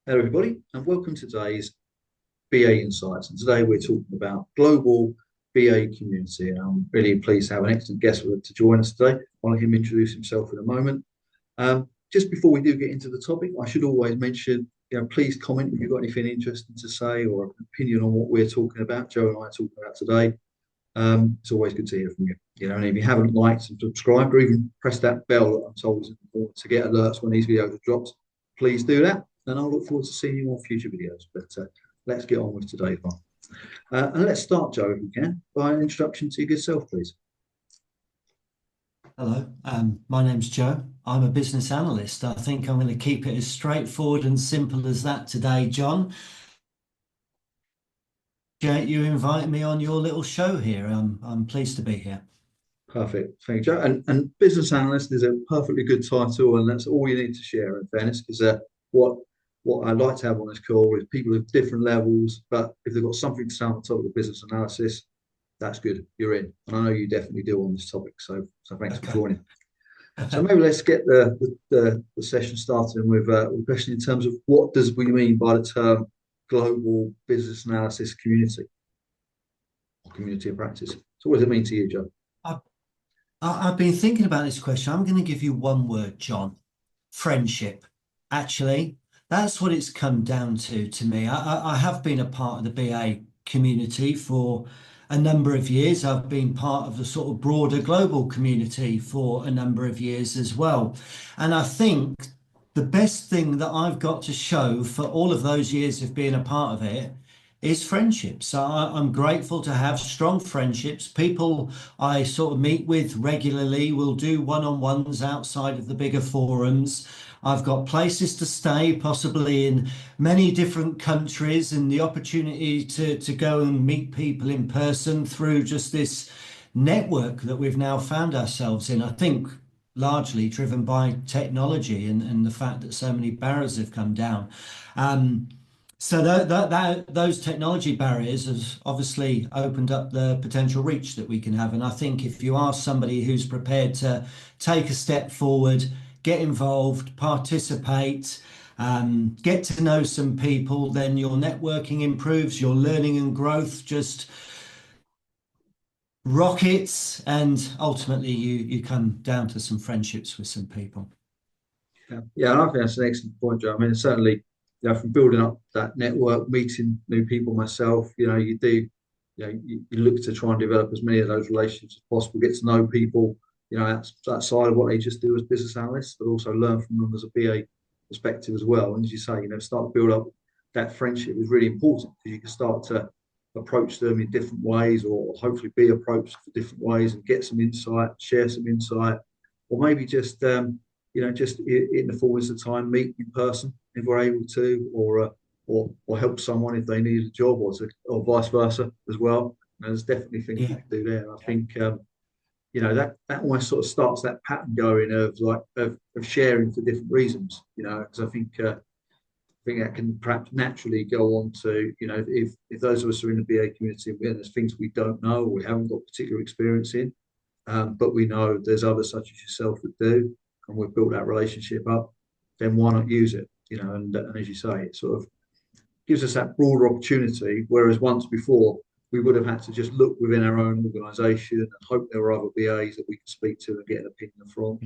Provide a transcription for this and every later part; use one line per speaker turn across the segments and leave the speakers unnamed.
Hello, everybody, and welcome to today's BAInsights. And today we're talking about global BA community. And I'm really pleased to have an excellent guest to join us today. I'll let him introduce himself in a moment. Just before we do get into the topic, I should always mention, please comment if you've got anything interesting to say or an opinion on what we're talking about. Joe and I are talking about today. It's always good to hear from you. And if you haven't liked and subscribed or even press that bell that I'm told is important to get alerts when these videos are dropped, please do that. And I'll look forward to seeing you on future videos. But let's get on with today's one. And let's start, Joe, if we can, by an introduction to your good self, please.
Hello, my name's Joe. I'm a business analyst. I think I'm going to keep it as straightforward and simple as that today, John. You invite me on your little show here. I'm pleased to be here.
Perfect. Thank you, Joe. And business analyst is a perfectly good title, and that's all you need to share, in fairness, because what I'd like to have on this call is people of different levels, but if they've got something to say on top of the business analysis, that's good. You're in. And I know you definitely do on this topic. So thanks for joining. So maybe let's get the session started with a question in terms of what does we mean by the term global business analysis community or community of practice. So what does it mean to you, Joe?
I've been thinking about this question. I'm going to give you one word, John. Friendship. Actually, that's what it's come down to me. I have been a part of the BA community for a number of years. I've been part of the sort of broader global community for a number of years as well. And I think the best thing that I've got to show for all of those years of being a part of it is friendships. So I'm grateful to have strong friendships. People I sort of meet with regularly will do one-on-ones outside of the bigger forums. I've got places to stay, possibly in many different countries, and the opportunity to go and meet people in person through just this network that we've now found ourselves in. I think largely driven by technology and the fact that so many barriers have come down. So those technology barriers has obviously opened up the potential reach that we can have. And I think if you are somebody who's prepared to take a step forward, get involved, participate, get to know some people, then your networking improves, your learning and growth just rockets, and ultimately you come down to some friendships with some people.
Yeah, and I think that's an excellent point, Joe. I mean, certainly, from building up that network, meeting new people myself, you do, you look to try and develop as many of those relationships as possible, get to know people, outside of what they just do as business analysts, but also learn from them as a BA perspective as well. And as you say, start to build up that friendship is really important because you can start to approach them in different ways or hopefully be approached for different ways and get some insight, share some insight, or maybe just just in the fullness of time, meet in person if we're able to, or help someone if they need a job, or vice versa as well. And there's definitely things we can do there. I think that almost sort of starts that pattern going of sharing for different reasons. Because I think that can perhaps naturally go on to if those of us are in the BA community and there's things we don't know or we haven't got particular experience in, but we know there's others such as yourself that do, and we've built that relationship up, then why not use it? And as you say, it sort of gives us that broader opportunity, whereas once before we would have had to just look within our own organisation and hope there were other BAs that we could speak to and get an opinion from.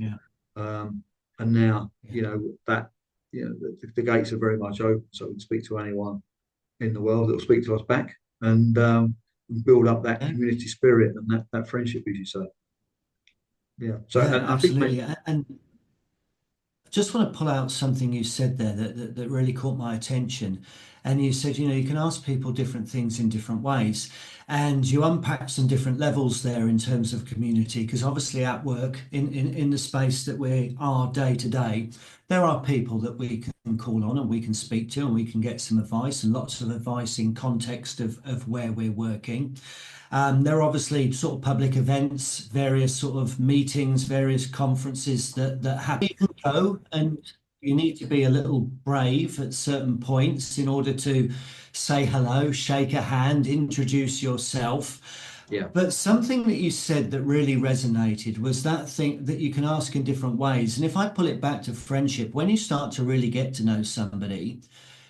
And now, the gates are very much open, so we can speak to anyone in the world that will speak to us back and build up that community spirit and that friendship, as you say. So and
absolutely. And I just want to pull out something you said there that really caught my attention. And you said, you can ask people different things in different ways. And you unpacked some different levels there in terms of community, because obviously at work, in the space that we are day to day, there are people that we can call on and we can speak to and we can get some advice, and lots of advice in context of where we're working. There are obviously sort of public events, various sort of meetings, various conferences that happen. You can go, and you need to be a little brave at certain points in order to say hello, shake a hand, introduce yourself. But something that you said that really resonated was that thing that you can ask in different ways. And if I pull it back to friendship, when you start to really get to know somebody,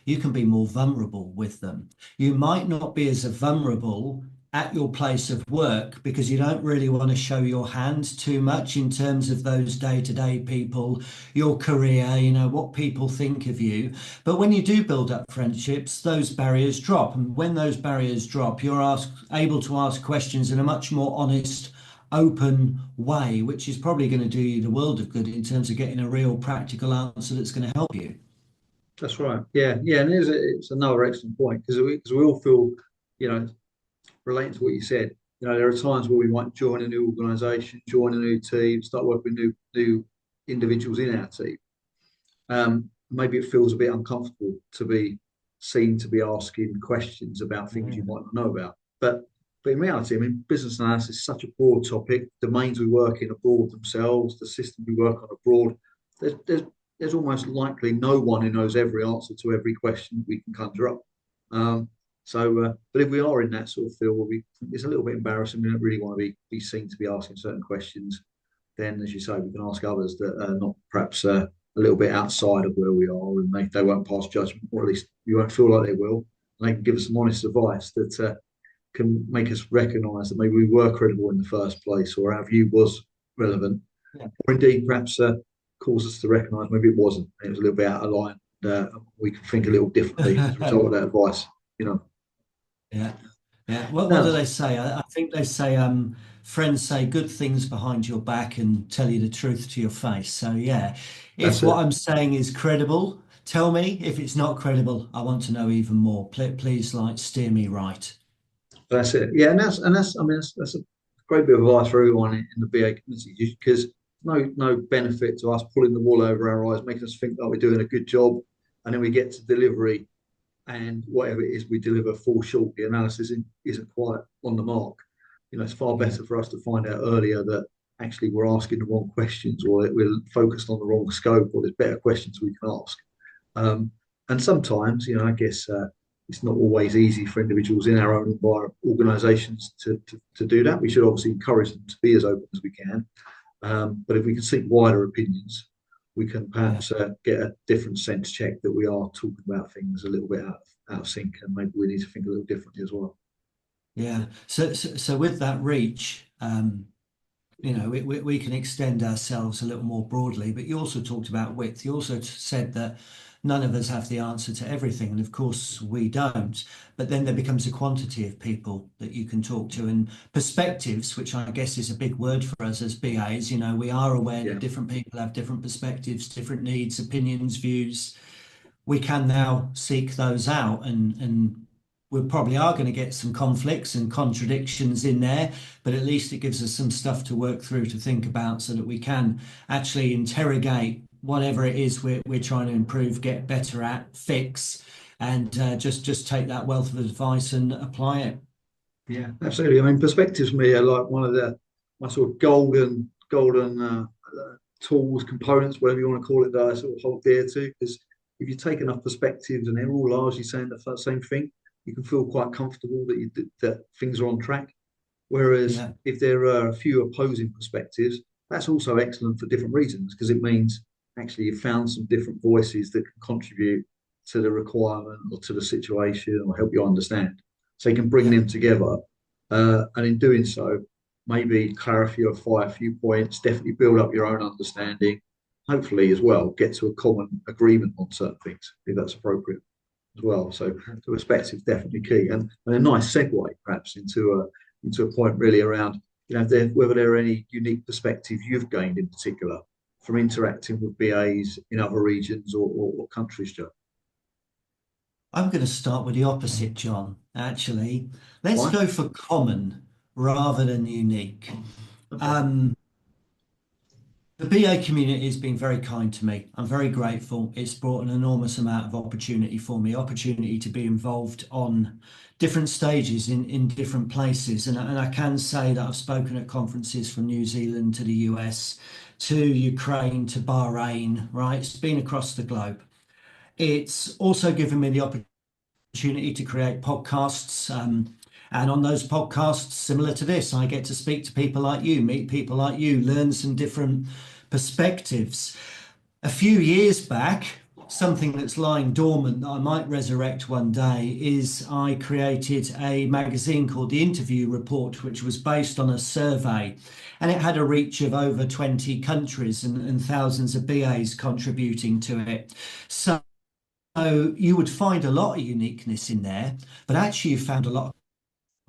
you can be more vulnerable with them. You might not be as vulnerable at your place of work because you don't really want to show your hand too much in terms of those day-to-day people, your career, you know, what people think of you. But when you do build up friendships, those barriers drop. And when those barriers drop, you're able to ask questions in a much more honest, open way, which is probably going to do you the world of good in terms of getting a real practical answer that's going to help you.
That's right. Yeah, yeah, and it's another excellent point because we all feel, you know, relating to what you said, you know, there are times where we might join a new organisation, join a new team, start working with new individuals in our team. Maybe it feels a bit uncomfortable to be seen to be asking questions about things you might not know about. But in reality, I mean, business analysis is such a broad topic. Domains we work in abroad themselves, the system we work on abroad. There's almost likely no one who knows every answer to every question we can conjure up. But if we are in that sort of field where it's a little bit embarrassing, we don't really want to be seen to be asking certain questions, then, as you say, we can ask others that are not perhaps a little bit outside of where we are, and they won't pass judgment, or at least you won't feel like they will. And they can give us some honest advice that can make us recognise that maybe we were credible in the first place, or our view was relevant, or indeed perhaps cause us to recognise maybe it wasn't. It was a little bit out of line. We can think a little differently as a result of that advice, you know.
Yeah. Yeah. What do they say? I think they say friends say good things behind your back and tell you the truth to your face. So yeah, if
That's
what
it.
I'm saying is credible, tell me. If it's not credible, I want to know even more. Please, like, steer me right.
That's it. Yeah, and that's I mean that's a great bit of advice for everyone in the BA community because no benefit to us pulling the wool over our eyes, making us think that we're doing a good job, and then we get to delivery and whatever it is we deliver falls short. The analysis isn't quite on the mark. You know, it's far
Yeah.
better for us to find out earlier that actually we're asking the wrong questions, or that we're focused on the wrong scope, or there's better questions we can ask. And sometimes, you know, I guess it's not always easy for individuals in our own organisations to do that. We should obviously encourage them to be as open as we can. But if we can seek wider opinions, we can perhaps get a different sense check that we are talking about things a little bit out of sync, and maybe we need to think a little differently as well.
Yeah. So with that reach, you know, we can extend ourselves a little more broadly, but you also talked about width. You also said that none of us have the answer to everything, and of course we don't. But then there becomes a quantity of people that you can talk to, and perspectives, which I guess is a big word for us as BAs. You know, we are aware that different people have different perspectives, different needs, opinions, views. We can now seek those out, and we probably are going to get some conflicts and contradictions in there, but at least it gives us some stuff to work through, to think about, so that we can actually interrogate whatever it is we're trying to improve, get better at, fix, and just take that wealth of advice and apply it.
Yeah, absolutely. I mean, perspectives for me are like one of my sort of golden tools, components, whatever you want to call it, that I sort of hold dear to. Because if you take enough perspectives and they're all largely saying the same thing, you can feel quite comfortable that things are on track. Whereas if there are a few opposing perspectives, that's also excellent for different reasons, because it means actually you've found some different voices that can contribute to the requirement or to the situation or help you understand. So you can bring them together, and in doing so, maybe clarify a few points, definitely build up your own understanding, hopefully as well get to a common agreement on certain things if that's appropriate as well. So the perspective is definitely key, and a nice segue perhaps into a point really around, you know, whether there are any unique perspectives you've gained in particular from interacting with BAs in other regions or countries, Joe.
I'm going to start with the opposite, John. Actually, let's
Fine.
go for common rather than unique.
Okay.
The BA community has been very kind to me. I'm very grateful. It's brought an enormous amount of opportunity for me, opportunity to be involved on different stages in different places. And I can say that I've spoken at conferences from New Zealand to the US, to Ukraine, to Bahrain, right? It's been across the globe. It's also given me the opportunity to create podcasts. And on those podcasts, similar to this, I get to speak to people like you, meet people like you, learn some different perspectives. A few years back, something that's lying dormant that I might resurrect one day is I created a magazine called The Interview Report, which was based on a survey, and it had a reach of over 20 countries and thousands of BAs contributing to it. So you would find a lot of uniqueness in there, but actually you found a lot of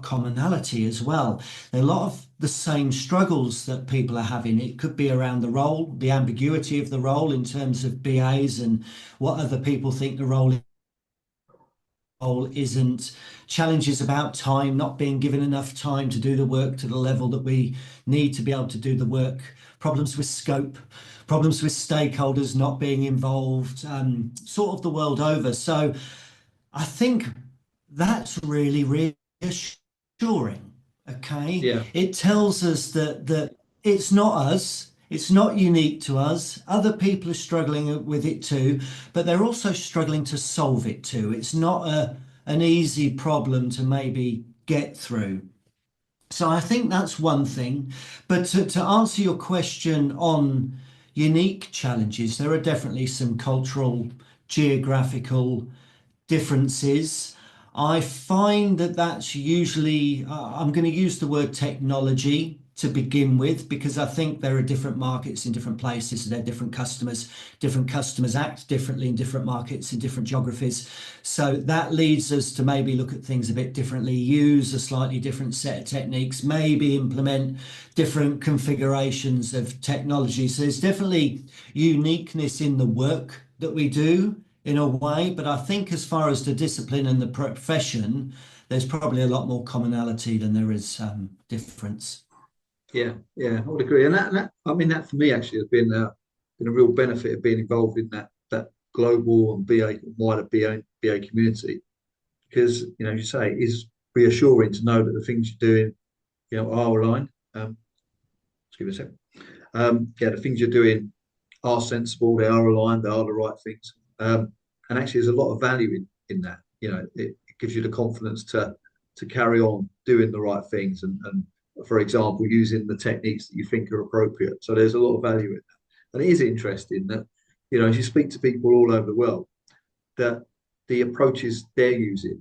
commonality as well. A lot of the same struggles that people are having. It could be around the role, the ambiguity of the role in terms of BAs and what other people think the role isn't, challenges about time, not being given enough time to do the work to the level that we need to be able to do the work, problems with scope, problems with stakeholders not being involved, sort of the world over. So I think that's really reassuring. Okay,
Yeah,
it tells us that it's not us, it's not unique to us. Other people are struggling with it too, but they're also struggling to solve it too. It's not an easy problem to maybe get through. So I think that's one thing. But to answer your question on unique challenges, there are definitely some cultural, geographical differences. I find that that's usually, I'm going to use the word technology to begin with, because I think there are different markets in different places. There are different customers. Different customers act differently in different markets, in different geographies. So that leads us to maybe look at things a bit differently, use a slightly different set of techniques, maybe implement different configurations of technology. So there's definitely uniqueness in the work that we do in a way, but I think as far as the discipline and the profession, there's probably a lot more commonality than there is difference.
yeah, I would agree. And that I mean, that for me actually has been a real benefit of being involved in that global and wider BA community, because you say it is reassuring to know that the things you're doing, are aligned. Just give me a second. Yeah, the things you're doing are sensible, they are aligned, they are the right things. And actually, there's a lot of value in that. It gives you the confidence to carry on doing the right things, and for example, using the techniques that you think are appropriate. So there's a lot of value in that. And it is interesting that, as you speak to people all over the world, that the approaches they're using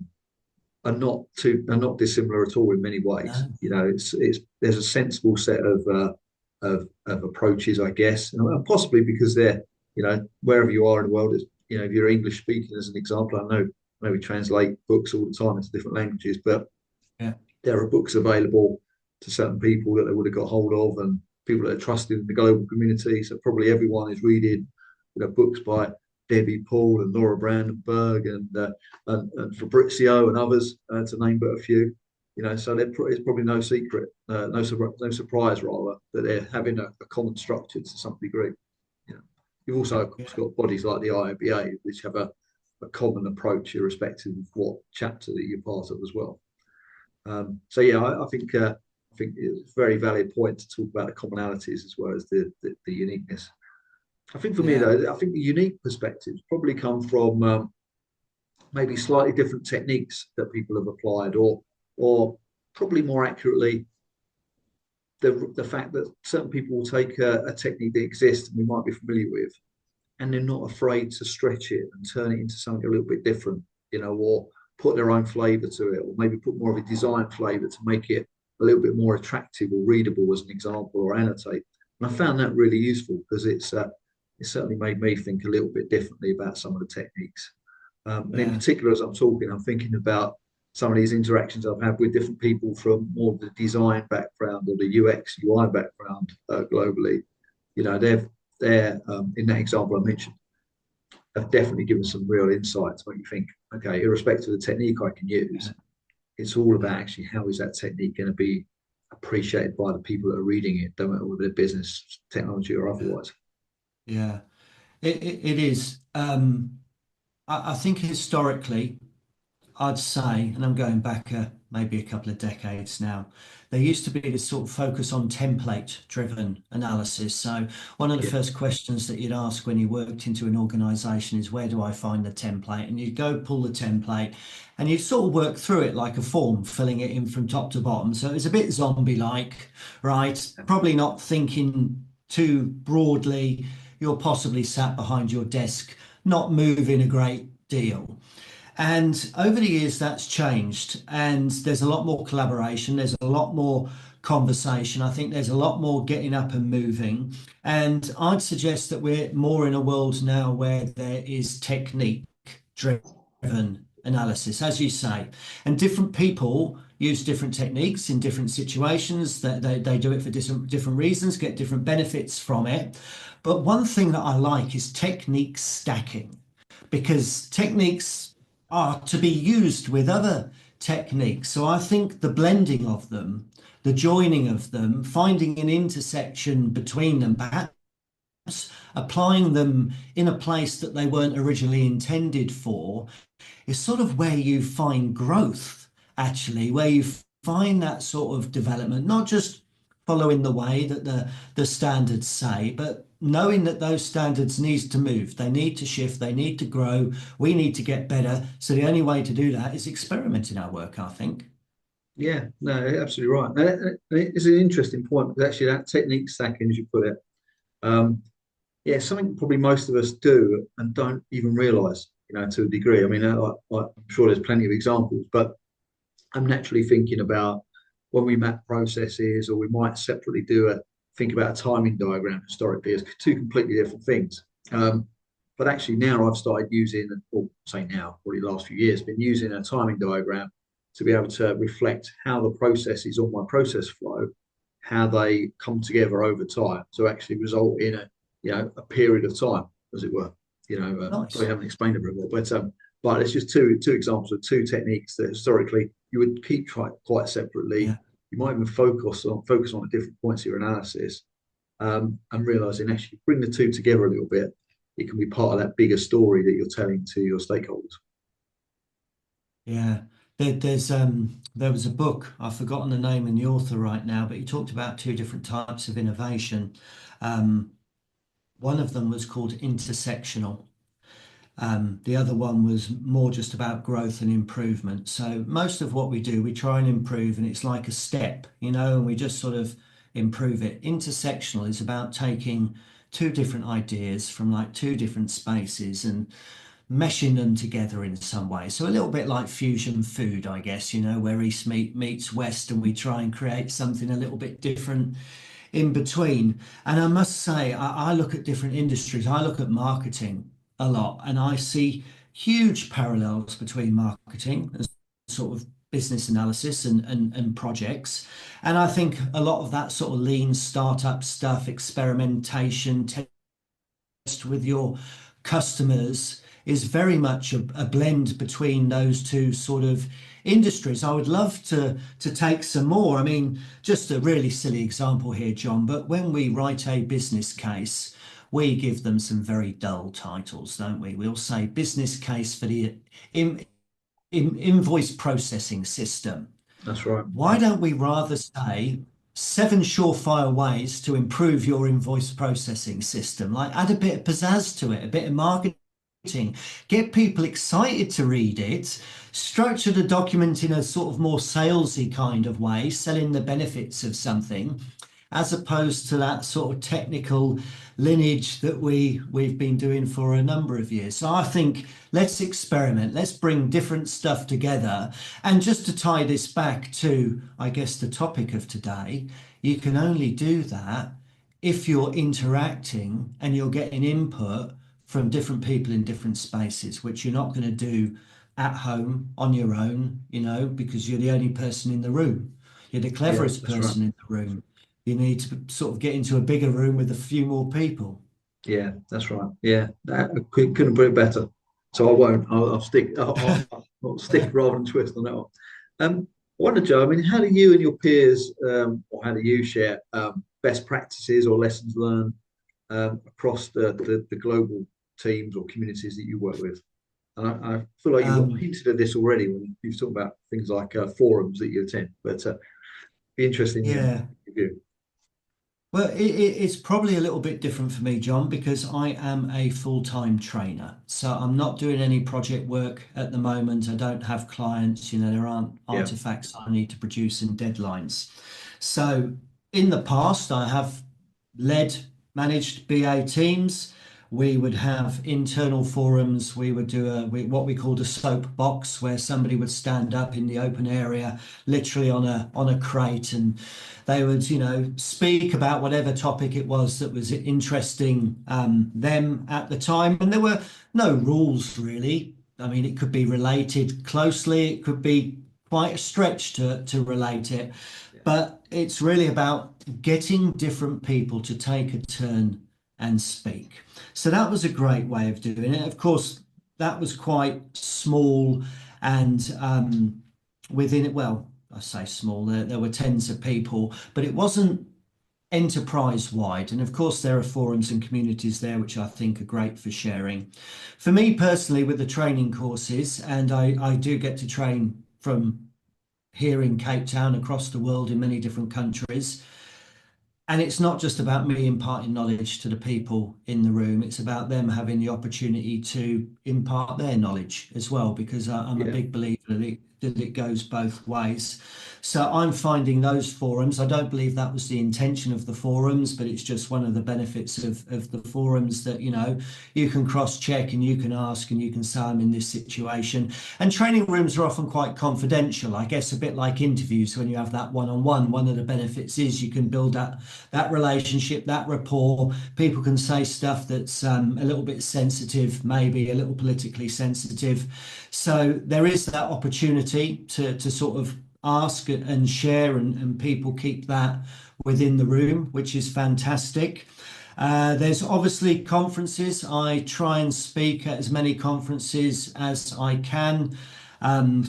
are not dissimilar at all in many ways.
No.
It's there's a sensible set of approaches, I guess, and possibly because they're, wherever you are in the world, if you're English speaking, as an example, I know we translate books all the time into different languages, but
Yeah.
there are books available to certain people that they would have got hold of, and people that are trusted in the global community. So probably everyone is reading, books by Debbie Paul and Laura Brandenburg and Fabrizio and others, to name but a few. So it's probably no secret, no surprise rather, that they're having a common structure to some degree. You've also, of course, got bodies like the IIBA, which have a common approach irrespective of what chapter that you're part of as well. So yeah, I think it's a very valid point to talk about the commonalities as well as the uniqueness. I think for me
Yeah.
though, I think the unique perspectives probably come from maybe slightly different techniques that people have applied, or probably more accurately, the fact that certain people will take a technique that exists and we might be familiar with, and they're not afraid to stretch it and turn it into something a little bit different, or put their own flavour to it, or maybe put more of a design flavour to make it a little bit more attractive or readable, as an example, or annotate. And I found that really useful because it certainly made me think a little bit differently about some of the techniques. And in particular, as I'm talking, I'm thinking about some of these interactions I've had with different people from more of the design background or the UX UI background globally. They're in that example I mentioned, have definitely given some real insights when you think, okay, irrespective of the technique I can use, it's all about actually how is that technique going to be appreciated by the people that are reading it, don't matter whether they're business, technology, or otherwise.
Yeah. It is. I think historically, I'd say, and I'm going back maybe a couple of decades now, there used to be this sort of focus on template-driven analysis. So one of the
Yeah,
first questions that you'd ask when you worked into an organization is, where do I find the template? And you'd go pull the template and you'd sort of work through it like a form, filling it in from top to bottom. So it's a bit zombie-like, right? Probably not thinking too broadly. You're possibly sat behind your desk not moving a great deal. And over the years, that's changed. And there's a lot more collaboration. There's a lot more conversation. I think there's a lot more getting up and moving. And I'd suggest that we're more in a world now where there is technique driven analysis, as you say. And different people use different techniques in different situations. That they do it for different reasons, get different benefits from it. But one thing that I like is technique stacking, because techniques are to be used with other techniques. So I think the blending of them, the joining of them, finding an intersection between them, perhaps applying them in a place that they weren't originally intended for, is sort of where you find growth, actually, where you find that sort of development, not just following the way that the standards say, but knowing that those standards need to move, they need to shift, they need to grow, we need to get better. So the only way to do that is experiment in our work, I think.
Yeah, no, absolutely right. It's an interesting point because actually that technique stacking, as you put it, um, yeah, something probably most of us do and don't even realise, to a degree. I mean, I'm sure there's plenty of examples, but I'm naturally thinking about when we map processes, or we might separately think about a timing diagram historically as two completely different things. But actually now I've started using, or say now, probably the last few years, been using a timing diagram to be able to reflect how the processes on my process flow, how they come together over time to actually result in a period of time, as it were.
Nice.
Probably haven't explained it very well, but it's just two examples of two techniques that historically you would keep quite separately.
Yeah.
You might even focus on at different points of your analysis, and realizing actually bring the two together a little bit. It can be part of that bigger story that you're telling to your stakeholders.
Yeah. There was a book, I've forgotten the name and the author right now, but he talked about two different types of innovation. Um, One of them was called intersectional. The other one was more just about growth and improvement. So most of what we do, we try and improve, and it's like a step, and we just sort of improve it. Intersectional is about taking two different ideas from like two different spaces and meshing them together in some way. So a little bit like fusion food, I guess, where East meets West, and we try and create something a little bit different in between. And I must say, I look at different industries. I look at marketing a lot, and I see huge parallels between marketing and sort of business analysis and projects. And I think a lot of that sort of lean startup stuff, experimentation, with your customers, is very much a blend between those two sort of industries. I would love to take some more. I mean, just a really silly example here, John, but when we write a business case, we give them some very dull titles, don't we? We'll say business case for the invoice processing system.
That's right.
Why don't we rather say 7 surefire ways to improve your invoice processing system? Like, add a bit of pizzazz to it, a bit of marketing, get people excited to read it, structure the document in a sort of more salesy kind of way, selling the benefits of something, as opposed to that sort of technical lineage that we've been doing for a number of years. So I think let's experiment, let's bring different stuff together. And just to tie this back to, I guess, the topic of today, you can only do that if you're interacting and you're getting input from different people in different spaces, which you're not going to do at home on your own, because you're the only person in the room. You're the
Yeah,
cleverest
that's right.
person in the room. You need to sort of get into a bigger room with a few more people.
Yeah, that's right. Yeah, couldn't put it better. So I won't. I'll stick. I'll stick rather than twist on that one. I wonder, Joe. I mean, how do you and your peers, or how do you share best practices or lessons learned across the global teams or communities that you work with? And I feel like you've
Um,
hinted at this already when you've talked about things like forums that you attend, but be interesting in
yeah.
your view.
Well, it's probably a little bit different for me, John, because I am a full-time trainer. So I'm not doing any project work at the moment. I don't have clients, there aren't
Yeah,
artifacts I need to produce and deadlines. So in the past, I have led, managed BA teams We would have internal forums. We would do what we called a soapbox, where somebody would stand up in the open area, literally on a crate, and they would, speak about whatever topic it was that was interesting them at the time. And there were no rules really. I mean, it could be related closely. It could be quite a stretch to relate it, but it's really about getting different people to take a turn and speak. So that was a great way of doing it. Of course, that was quite small, and within it, well, I say small, there were tens of people, but it wasn't enterprise wide. And of course, there are forums and communities there, which I think are great for sharing. For me personally, with the training courses, and I do get to train from here in Cape Town, across the world in many different countries. And it's not just about me imparting knowledge to the people in the room, it's about them having the opportunity to impart their knowledge as well, because I'm a big believer that it goes both ways. So I'm finding those forums, I don't believe that was the intention of the forums, but it's just one of the benefits of the forums, that, you can cross-check and you can ask and you can say, I'm in this situation. And training rooms are often quite confidential, I guess, a bit like interviews. When you have that one-on-one, one of the benefits is you can build that relationship, that rapport. People can say stuff that's a little bit sensitive, maybe a little politically sensitive. So there is that opportunity to sort of ask and share, and people keep that within the room, which is fantastic. There's obviously conferences. I try and speak at as many conferences as I can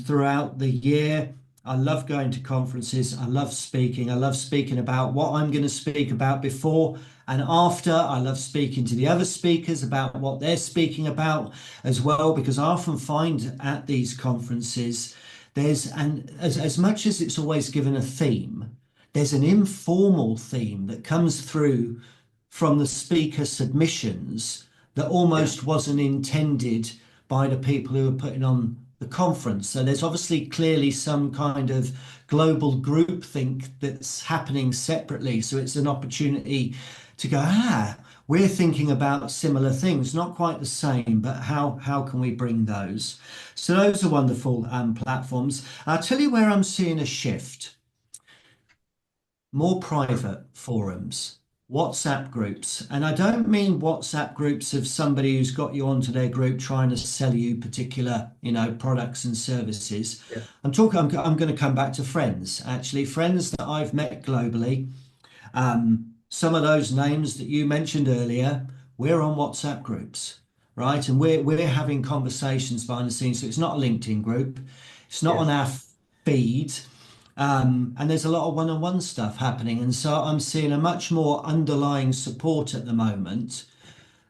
throughout the year. I love going to conferences. I love speaking. I love speaking about what I'm going to speak about before and after. I love speaking to the other speakers about what they're speaking about as well, because I often find at these conferences, and as much as it's always given a theme, there's an informal theme that comes through from the speaker submissions that almost wasn't intended by the people who are putting on the conference. So there's obviously clearly some kind of global groupthink that's happening separately. So it's an opportunity to go, we're thinking about similar things, not quite the same, but how can we bring those? So those are wonderful platforms. I'll tell you where I'm seeing a shift. More private forums. WhatsApp groups. And I don't mean WhatsApp groups of somebody who's got you onto their group trying to sell you particular, products and services.
Yeah.
I'm going to come back to friends, actually, friends that I've met globally. Some of those names that you mentioned earlier, we're on WhatsApp groups, right? And we're having conversations behind the scenes. So it's not a LinkedIn group. It's not on our feed. And there's a lot of one-on-one stuff happening. And so I'm seeing a much more underlying support at the moment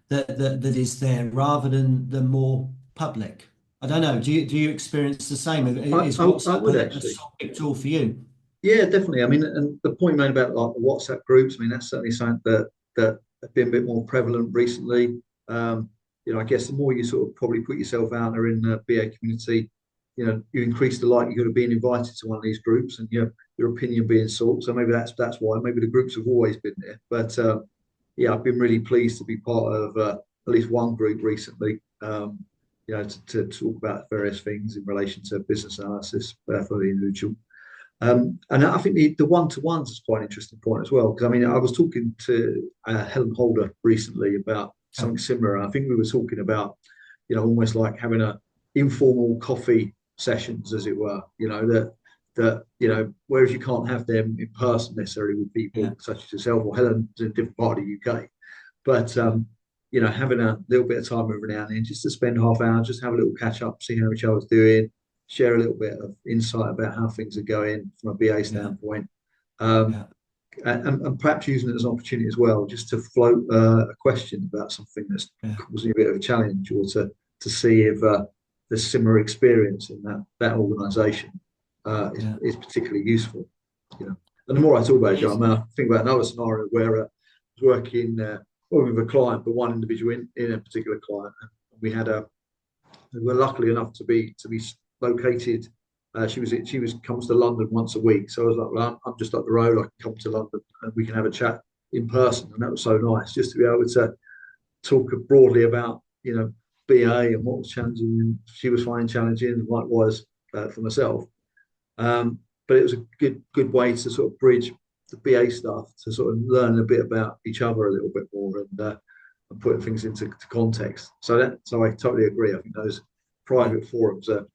that is there, rather than the more public. I don't know. Do you experience the same? Is
I
WhatsApp
would
a
actually.
solid tool for you?
Yeah, definitely. I mean, and the point you made about like the WhatsApp groups, I mean, that's certainly something that have been a bit more prevalent recently. I guess the more you sort of probably put yourself out there in the BA community, you increase the likelihood of being invited to one of these groups and your opinion being sought. So maybe that's why. Maybe the groups have always been there. But I've been really pleased to be part of at least one group recently. To talk about various things in relation to business analysis for the individual. And I think the one-to-ones is quite an interesting point as well, because I mean, I was talking to Helen Holder recently about something similar. And I think we were talking about, almost like having a informal coffee sessions, as it were, whereas you can't have them in person necessarily with people such as yourself or Helen's in a different part of the UK. But, having a little bit of time every now and then just to spend half an hour, just have a little catch up, see how each other's doing, share a little bit of insight about how things are going from a BA standpoint. And perhaps using it as an opportunity as well, just to float a question about something that's causing a bit of a challenge, or to see if there's similar experience in that organisation is particularly useful. And the more I talk about it, I think about another scenario where I was working with a client, but one individual in a particular client. We were luckily enough to be located. She comes to London once a week, so I was like, well, I'm just up the road. I can come to London and we can have a chat in person, and that was so nice just to be able to talk broadly about, BA and what was challenging and she was finding challenging, and likewise for myself. But it was a good way to sort of bridge the BA stuff to sort of learn a bit about each other a little bit more, and putting things into context. So I totally agree. I think those
Yeah.
private forums are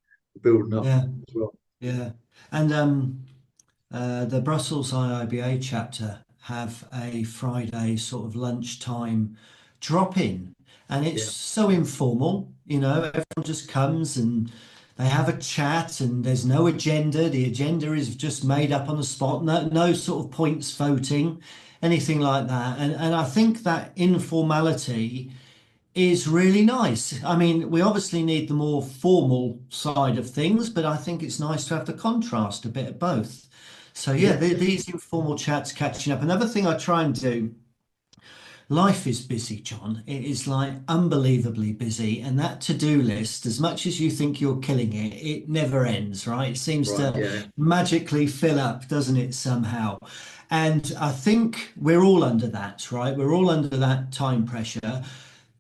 building up
Yeah.
as well.
Yeah. And the Brussels IIBA chapter have a Friday sort of lunchtime drop in, and it's
Yeah,
so informal, everyone just comes and they have a chat, and there's no agenda. The agenda is just made up on the spot, no sort of points voting, anything like that. And I think that informality is really nice. I mean, we obviously need the more formal side of things, but I think it's nice to have the contrast, a bit of both. So yeah,
yeah,
these informal chats catching up. Another thing I try and do, life is busy, John. It is like unbelievably busy. And that to-do list, as much as you think you're killing it, it never ends, right? It seems
right,
to
yeah,
magically fill up, doesn't it, somehow? And I think we're all under that, right? We're all under that time pressure.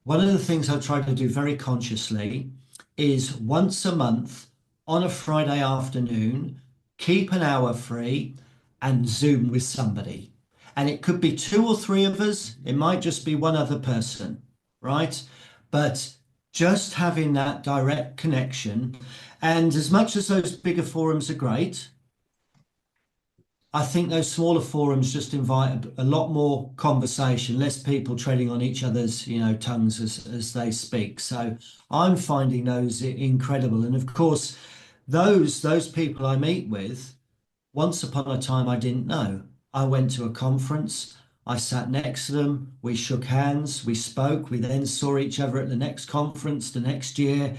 One of the things I try to do very consciously is once a month on a Friday afternoon, keep an hour free and Zoom with somebody. And it could be two or three of us, it might just be one other person, right? But just having that direct connection. And as much as those bigger forums are great, I think those smaller forums just invite a lot more conversation, less people treading on each other's, tongues as they speak. So I'm finding those incredible. And of course, those people I meet with, once upon a time I didn't know. I went to a conference, I sat next to them, we shook hands, we spoke, we then saw each other at the next conference the next year.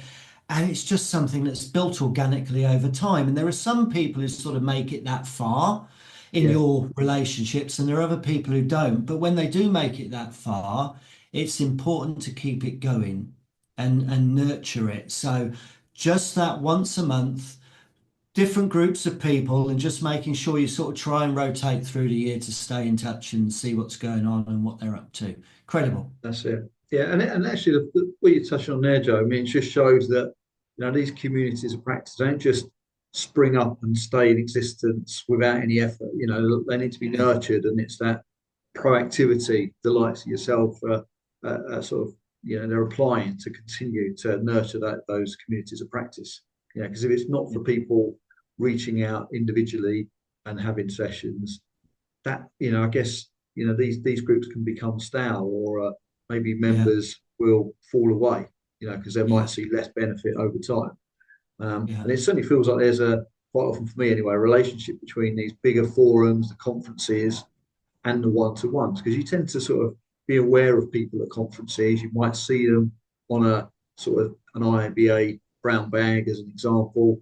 And it's just something that's built organically over time. And there are some people who sort of make it that far in
yeah.
your relationships, and there are other people who don't. But when they do make it that far, it's important to keep it going and nurture it. So just that once a month, different groups of people, and just making sure you sort of try and rotate through the year to stay in touch and see what's going on and what they're up to. Incredible.
That's it. Yeah, and actually, what you touched on there, Joe, I mean, it just shows that these communities of practice don't just spring up and stay in existence without any effort. They need to be
Yeah,
nurtured, and it's that proactivity, the likes of yourself, sort of, they're applying to continue to nurture those communities of practice. Because if it's not for people reaching out individually and having sessions, that I guess these groups can become stale, or maybe
yeah,
members will fall away, because they might
yeah,
see less benefit over time.
yeah,
And it certainly feels like there's quite often for me anyway, a relationship between these bigger forums, the conferences, and the one-to-ones, because you tend to sort of be aware of people at conferences. You might see them on a sort of an IIBA brown bag as an example,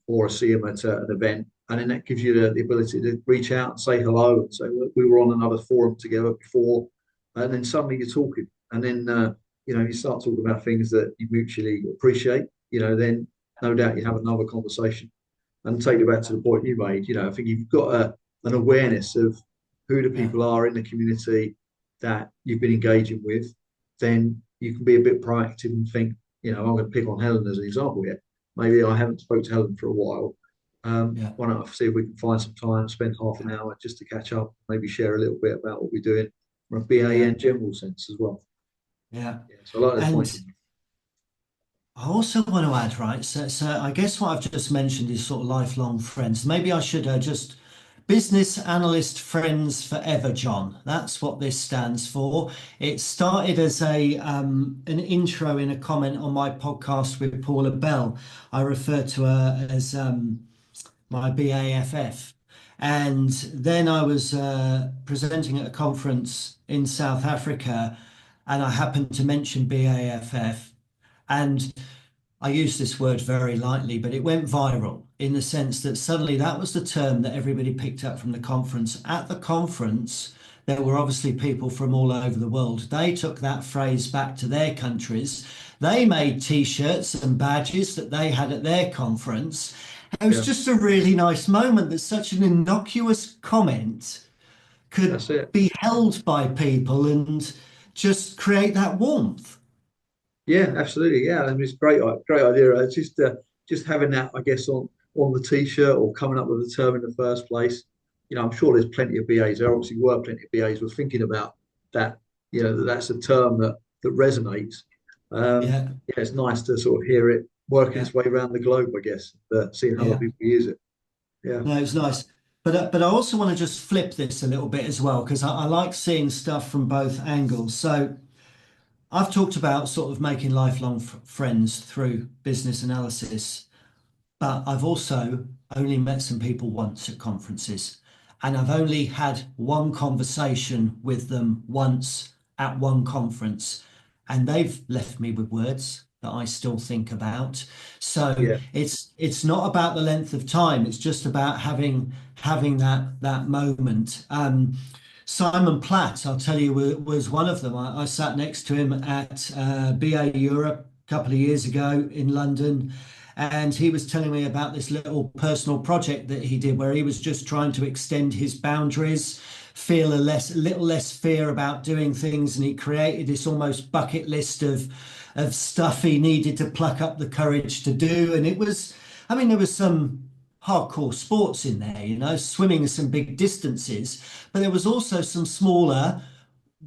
or see them at an event, and then that gives you the ability to reach out and say hello and say, look, we were on another forum together before, and then suddenly you're talking, and then you start talking about things that you mutually appreciate. Then no doubt you have another conversation. And take it back to the point you made. I think you've got an awareness of who the
yeah,
people are in the community that you've been engaging with. Then you can be a bit proactive and think, I'm going to pick on Helen as an example here. Maybe I haven't spoke to Helen for a while.
yeah,
Why not see if we can find some time, spend half an hour just to catch up, maybe share a little bit about what we're doing from a BA
yeah,
and general sense as well.
yeah.
Yeah, so I like those
And
points.
I also want to add, right? So I guess what I've just mentioned is sort of lifelong friends. Maybe I should just business analyst friends forever, John. That's what this stands for. It started as a an intro in a comment on my podcast with Paula Bell. I refer to her as my BAFF. And then I was presenting at a conference in South Africa, and I happened to mention BAFF. And I use this word very lightly, but it went viral in the sense that suddenly that was the term that everybody picked up from the conference. At the conference, there were obviously people from all over the world. They took that phrase back to their countries. They made T-shirts and badges that they had at their conference. It was
Yeah,
just a really nice moment that such an innocuous comment could
that's it.
be held by people, and just create that warmth.
Yeah, absolutely. Yeah, I mean, it's a great idea. Just having that, I guess, on the t-shirt or coming up with the term in the first place. I'm sure there's plenty of BAs. There obviously were plenty of BAs who were thinking about that. That's a term that resonates.
Yeah,
Yeah, it's nice to sort of hear it working
yeah,
its way around the globe, I guess, seeing how other
yeah.
people use it. Yeah,
No, it's nice. But I also want to just flip this a little bit as well, because I like seeing stuff from both angles. So I've talked about sort of making lifelong friends through business analysis, but I've also only met some people once at conferences, and I've only had one conversation with them once at one conference, and they've left me with words that I still think about. So
yeah,
it's not about the length of time, it's just about having that moment. Simon Platt, I'll tell you, was one of them. I sat next to him at BA Europe a couple of years ago in London, and he was telling me about this little personal project that he did where he was just trying to extend his boundaries, feel a little less fear about doing things, and he created this almost bucket list of stuff he needed to pluck up the courage to do. And it was, I mean, there was some hardcore sports in there, swimming some big distances, but there was also some smaller,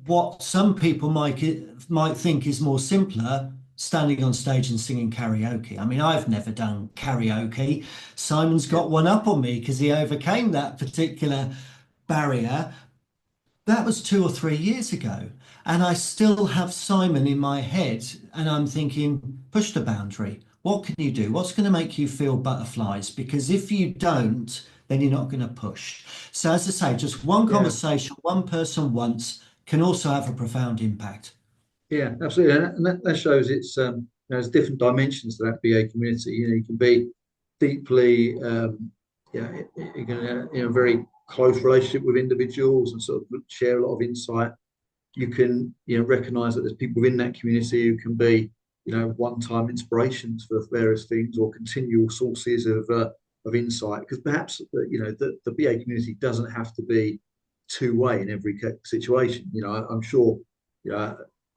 what some people might think is more simpler, standing on stage and singing karaoke. I mean, I've never done karaoke. Simon's
yeah,
got one up on me because he overcame that particular barrier. That was 2 or 3 years ago. And I still have Simon in my head, and I'm thinking, push the boundary. What can you do? What's going to make you feel butterflies? Because if you don't, then you're not going to push. So, as I say, just one
yeah.
conversation, one person once can also have a profound impact.
Yeah, absolutely, and that shows there's different dimensions to that BA community. You can be deeply, yeah, you can in a very close relationship with individuals and sort of share a lot of insight. You can recognize that there's people within that community who can be one-time inspirations for various things or continual sources of insight. Because perhaps the BA community doesn't have to be two-way in every situation. I'm sure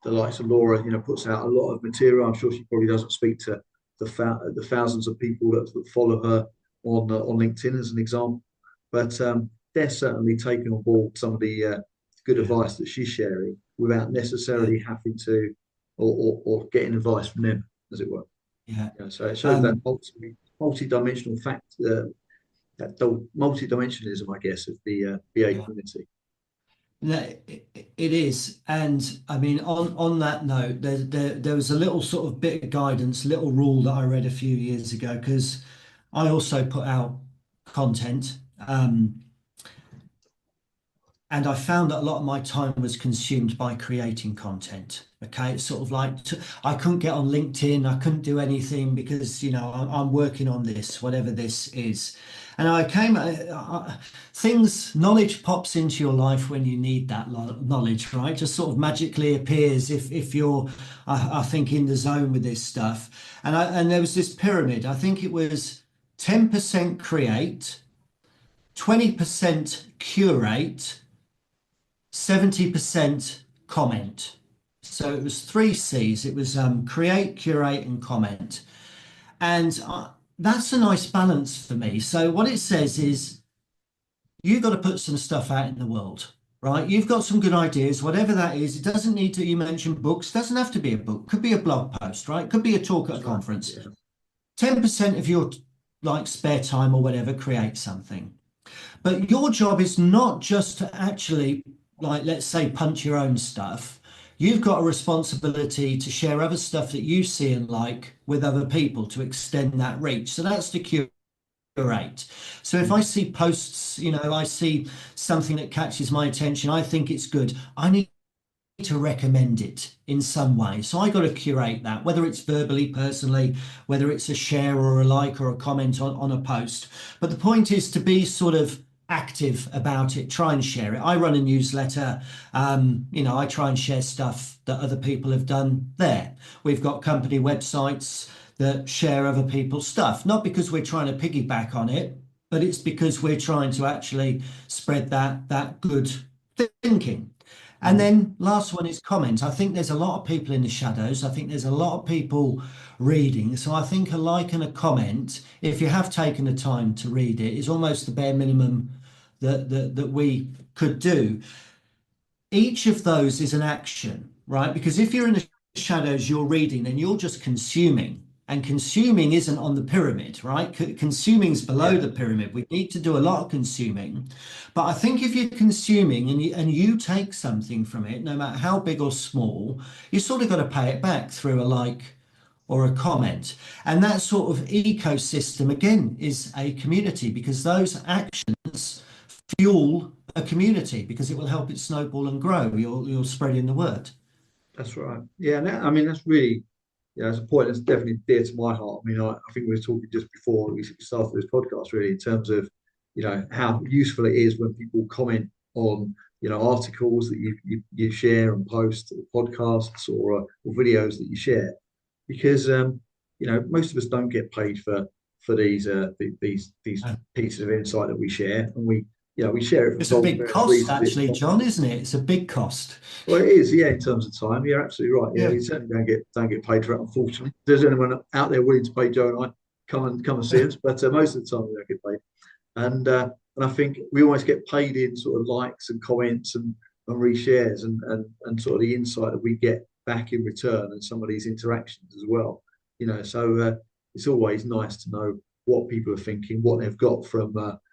the likes of Laura puts out a lot of material. I'm sure she probably doesn't speak to the thousands of people that follow her on LinkedIn as an example, but they're certainly taking on board some of the good
Yeah,
advice that she's sharing without
yeah,
necessarily having to or getting advice from them, as it were.
yeah.
So it shows that
Um,
multi-dimensional fact, that multi-dimensionalism, I guess, of the BA
yeah.
community.
No, it is, and I mean, on that note, there was a little sort of bit of guidance, little rule that I read a few years ago because I also put out content, and I found that a lot of my time was consumed by creating content. Okay, it's sort of like I couldn't get on LinkedIn, I couldn't do anything because I'm working on this, whatever this is. And knowledge pops into your life when you need that knowledge, right? Just sort of magically appears if you're, I think, in the zone with this stuff. And there was this pyramid. I think it was 10% create, 20% curate, 70% comment. So it was three C's. It was create, curate, and comment. And that's a nice balance for me. So what it says is you've got to put some stuff out in the world, right? You've got some good ideas, whatever that is. It doesn't need to, you mentioned books, doesn't have to be a book, could be a blog post, right? Could be a talk at a
That's right.
conference.
Yeah.
10% of your like spare time or whatever, create something. But your job is not just to actually, like, let's say, punch your own stuff. You've got a responsibility to share other stuff that you see and like with other people to extend that reach. So that's the curate. So if I see posts, I see something that catches my attention, I think it's good. I need to recommend it in some way. So I got to curate that, whether it's verbally, personally, whether it's a share or a like or a comment on a post. But the point is to be sort of active about it, try and share it. I run a newsletter. I try and share stuff that other people have done there. We've got company websites that share other people's stuff, not because we're trying to piggyback on it, but it's because we're trying to actually spread that good thinking. And then last one is comments. I think there's a lot of people in the shadows. I think there's a lot of people reading. So I think a like and a comment, if you have taken the time to read it, is almost the bare minimum that we could do. Each of those is an action, right? Because if you're in the shadows, you're reading, then you're just consuming. And consuming isn't on the pyramid, right? Consuming's below
Yeah,
the pyramid. We need to do a lot of consuming. But I think if you're consuming and you take something from it, no matter how big or small, you sort of got to pay it back through a like or a comment. And that sort of ecosystem, again, is a community because those actions fuel a community because it will help it snowball and grow. You're spreading the word.
that's right. Yeah, and I mean that's really, yeah, it's a point that's definitely dear to my heart. I mean, I think we were talking just before we started this podcast, really, in terms of, how useful it is when people comment on, articles that you share and post, or podcasts or videos that you share, because most of us don't get paid for these
Uh,
pieces of insight that we share, and we share it
It's a
for
big
various
cost,
reasons.
actually, John, isn't it? It's a big cost.
Well, it is, yeah, in terms of time. You're absolutely right. Yeah,
Yeah.
we certainly don't get paid for it, unfortunately. If there's anyone out there willing to pay Joe and I, come and see us. But most of the time we don't get paid. And I think we always get paid in sort of likes and comments and reshares and sort of the insight that we get back in return and some of these interactions as well. So it's always nice to know what people are thinking, what they've got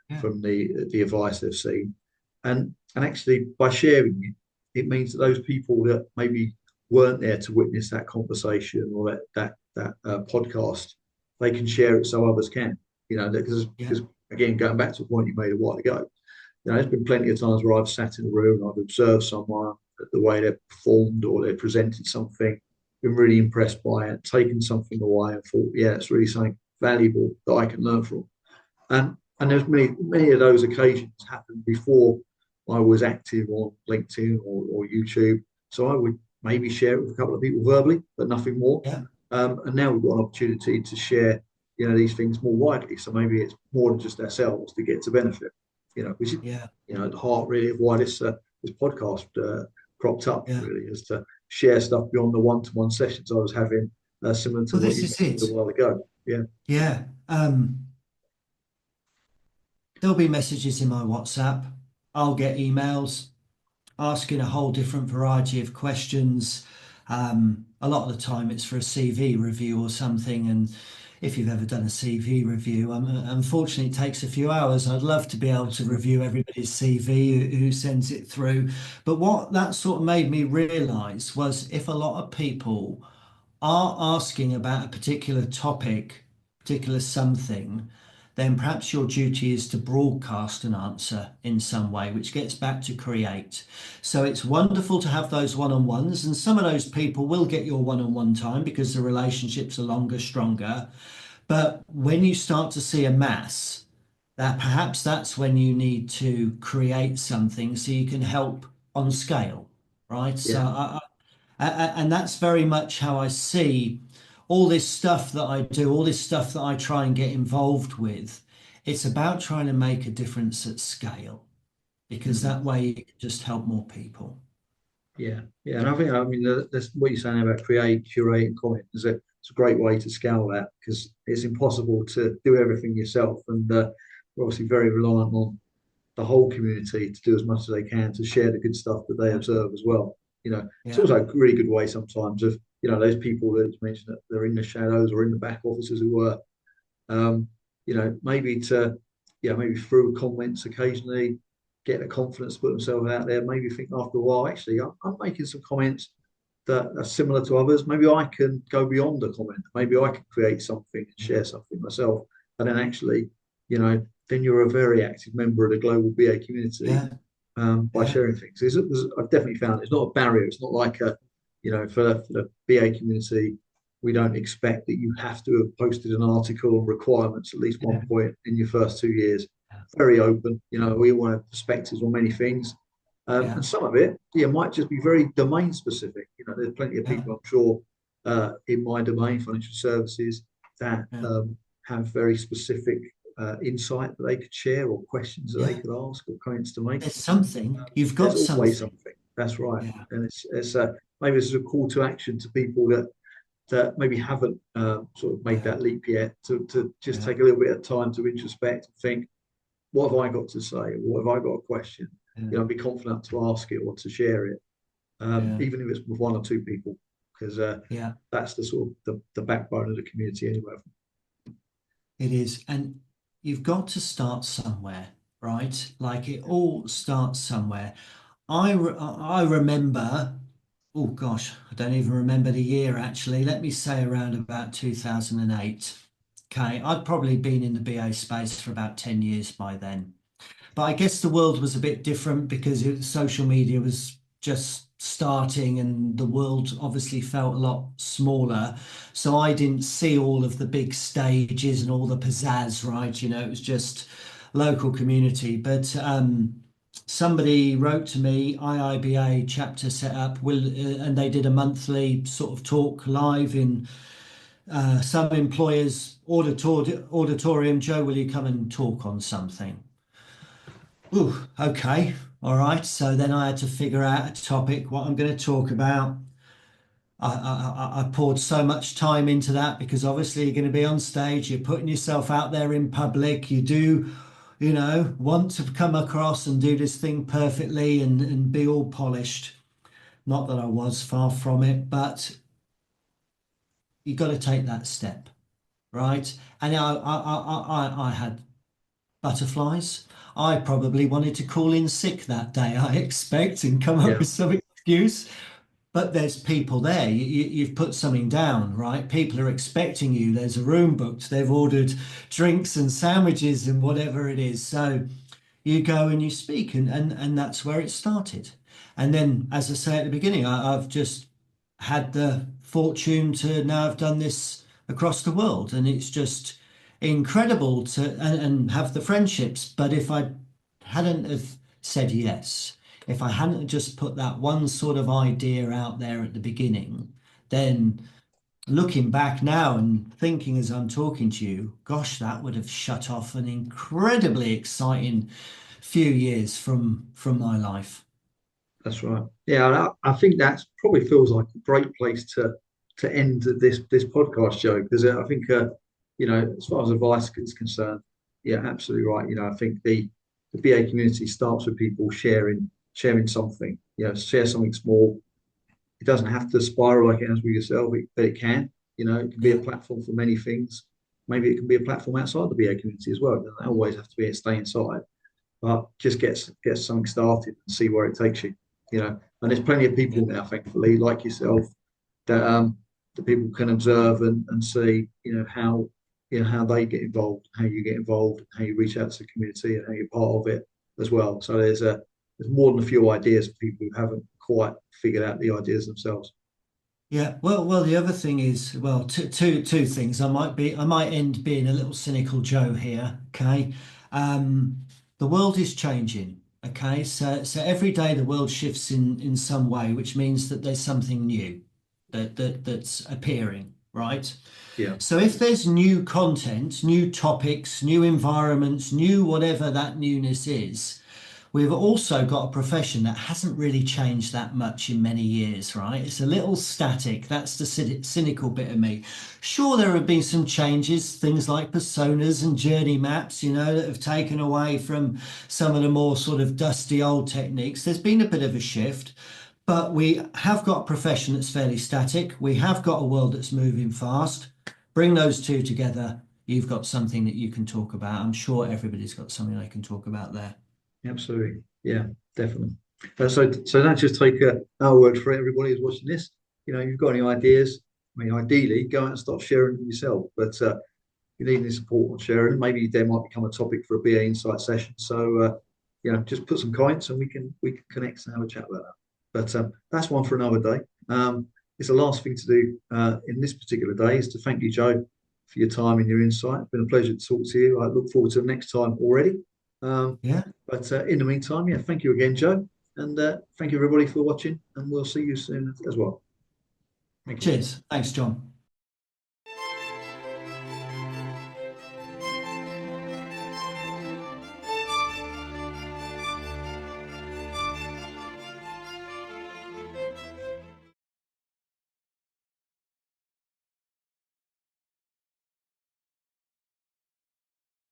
Yeah.
from the advice they've seen, and actually by sharing it means that those people that maybe weren't there to witness that conversation or that podcast, they can share it so others can.
Yeah.
Because again, going back to the point you made a while ago, there's been plenty of times where I've sat in a room and I've observed someone, the way they've performed or they've presented something, been really impressed by it, taken something away and thought, yeah, it's really something valuable that I can learn from. And there's many of those occasions happened before I was active on LinkedIn or YouTube. So I would maybe share it with a couple of people verbally, but nothing more.
Yeah.
And now we've got an opportunity to share, these things more widely. So maybe it's more than just ourselves to get to benefit, which is,
Yeah.
at the heart really of why this podcast cropped up,
Yeah.
really, is to share stuff beyond the one-to-one sessions I was having, similar to
Well,
what
this
you
is
mentioned a
it.
while ago. Yeah.
Yeah. There'll be messages in my WhatsApp. I'll get emails asking a whole different variety of questions. A lot of the time it's for a CV review or something. And if you've ever done a CV review, unfortunately, it takes a few hours. I'd love to be able
That's
to
right.
review everybody's CV who sends it through. But what that sort of made me realize was if a lot of people are asking about a particular topic, particular something, then perhaps your duty is to broadcast an answer in some way, which gets back to create. So it's wonderful to have those one-on-ones, and some of those people will get your one-on-one time because the relationships are longer, stronger. But when you start to see a mass, that perhaps that's when you need to create something so you can help on scale, right? So
Yeah.
and that's very much how I see all this stuff that I do, all this stuff that I try and get involved with. It's about trying to make a difference at scale because
Mm.
that way you can just help more people.
Yeah, yeah, and I mean, that's what you're saying about create, curate, and comment. It's a great way to scale that because it's impossible to do everything yourself, and we're obviously very reliant on the whole community to do as much as they can to share the good stuff that they
Yeah,
observe as well. It's
yeah,
also a really good way sometimes of those people that you mentioned that they're in the shadows or in the back office as it were. Maybe maybe through comments occasionally, get the confidence to put themselves out there. Maybe think after a while, actually, I'm making some comments that are similar to others. Maybe I can go beyond the comment. Maybe I can create something and share something myself. And then actually, then you're a very active member of the global BA community
yeah,
by
yeah,
sharing things. I've definitely found it's not a barrier. It's not like for the BA community, we don't expect that you have to have posted an article on requirements at least one
yeah,
point in your first 2 years. Very open. We all have perspectives on many things.
yeah,
And some of it, yeah, might just be very domain specific. There's plenty of
yeah,
people, I'm sure, in my domain, financial services, that
yeah,
have very specific insight that they could share or questions that they
yeah.
could ask or comments to make.
There's something. You've
There's
got
always
something.
something. That's right.
Yeah,
And it's maybe this is a call to action to people that maybe haven't sort of made
yeah,
that leap yet to just
yeah,
take a little bit of time to introspect and think, what have I got to say? What have I got a question?
yeah,
Be confident to ask it or to share it,
yeah,
even if it's with one or two people, because
yeah.
that's the sort of the backbone of the community anyway.
It is. And you've got to start somewhere, right? Like it all starts somewhere. I remember, oh gosh, I don't even remember the year actually. Let me say around about 2008. Okay, I'd probably been in the BA space for about 10 years by then. But I guess the world was a bit different because social media was just starting and the world obviously felt a lot smaller. So I didn't see all of the big stages and all the pizzazz, right? It was just local community. But somebody wrote to me, IIBA chapter set up, and they did a monthly sort of talk live in some employers' auditorium. Joe, will you come and talk on something? Ooh, okay. All right. So then I had to figure out a topic, what I'm going to talk about. I poured so much time into that because obviously you're going to be on stage, you're putting yourself out there in public. You do, want to come across and do this thing perfectly and be all polished. Not that I was, far from it, but you got to take that step, right? And I had butterflies. I probably wanted to call in sick that day, I expect, and come up
Yeah,
with some excuse. But there's people there. You've put something down, right? People are expecting you. There's a room booked. They've ordered drinks and sandwiches and whatever it is. So you go and you speak, and that's where it started. And then, as I say at the beginning, I've just had the fortune to now have done this across the world, and it's just incredible to and have the friendships. But if I hadn't have said yes, if I hadn't just put that one sort of idea out there at the beginning, then looking back now and thinking as I'm talking to you, gosh, that would have shut off an incredibly exciting few years from my life.
that's right. Yeah, and I think that's probably feels like a great place to end this podcast, Joe, because I think as far as advice is concerned, yeah, absolutely right. I think the BA community starts with people sharing something. Share something small. It doesn't have to spiral like it has with yourself, but it can. It can be a
Yeah,
platform for many things. Maybe it can be a platform outside the BA community as well. It doesn't always have to be a stay inside, but just get something started and see where it takes you. And there's plenty of
yeah,
people now, thankfully, like yourself, that people can observe and see, how they get involved, how you get involved, how you reach out to the community, and how you're part of it as well. So there's more than a few ideas for people who haven't quite figured out the ideas themselves.
yeah. Well, the other thing is, well, two things. I might end being a little cynical Joe here. Okay, um, the world is changing. Okay, so every day the world shifts in some way, which means that there's something new that's appearing, right?
Yeah,
So if there's new content, new topics, new environments, new whatever that newness is, we've also got a profession that hasn't really changed that much in many years, right? It's a little static. That's the cynical bit of me. Sure, there have been some changes, things like personas and journey maps, that have taken away from some of the more sort of dusty old techniques. There's been a bit of a shift. But we have got a profession that's fairly static. We have got a world that's moving fast. Bring those two together, you've got something that you can talk about. I'm sure everybody's got something they can talk about there.
absolutely. Yeah, definitely. So don't just take our word for it. Everybody who's watching this, you've got any ideas? I mean, ideally, go out and start sharing them yourself. But you need any support on sharing, maybe there might become a topic for a BA Insight session. So just put some comments and we can connect and have a chat about that. But that's one for another day. It's the last thing to do in this particular day is to thank you, Joe, for your time and your insight. It's been a pleasure to talk to you. I look forward to the next time already. Um,
Yeah.
but in the meantime, yeah, thank you again, Joe, and thank you everybody for watching, and we'll see you soon as well. Thank you.
Cheers. Thanks, John.